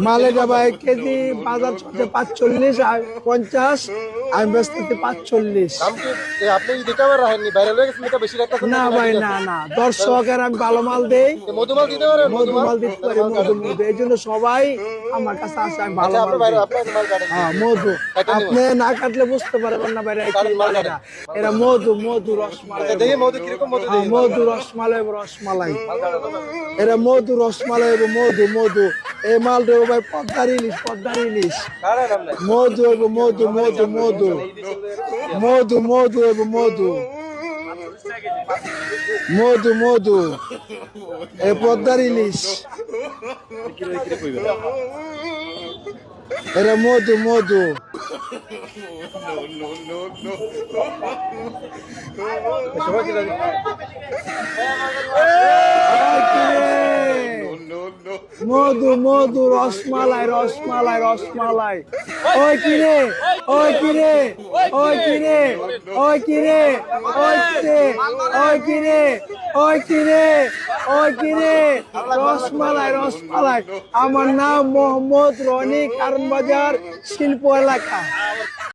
মালেটা ভাই কেজি বাজার চলছে 45 আর 50, আমি বেচতেছি 45। দাম কি আপনি দেখে আবার রাখেননি, ভাইরাল হয়ে গেছে এটা বেশি রাখতেছেন না নাকি ভাই, ঠিক না আছে? না, দর্শকের আমি ভালো মাল দেই, মধুমাল দিতে পারেন? মধুমাল দিতে পারি, মধু এই জন্য সবাই আমার কাছে আসে, আমি ভালো আচ্ছা, মাল আপনার দিই। আপনার মাল কাটেন। হ্যাঁ মধু, কাটেন নি আপনি না কাটলে বুঝতে পারবেন না ভাই কি মাল এটা। এরা মধু মধু রসমালাই, দেখি মধু কিরকম মধু হ্যাঁ দেখি। মধু রসমালাই, রসমালাই এরা মধু রসমালাই, মধু মধু এই মাল দেবো ভাই, পদ্মার ইলিশ, পদ্মার ইলিশ, মধু হইব, মধু মধু মধু মধু মধু হইব, মধু মধু মধু এ পদ্মার ইলিশ, এরা মধু মধু। মধু মধু রসমালাই, রসমালাই রসমালাই, ওই কিরে, ওই কিরে, ওই কিরে, ওই কিরে, ওই কিরে, ওই কিরে, ওই কিরে, ওই কিরে, রসমালাই রসমালাই। আমার নাম মোহাম্মদ রনি, কারণ বাজার শিল্প এলাকা।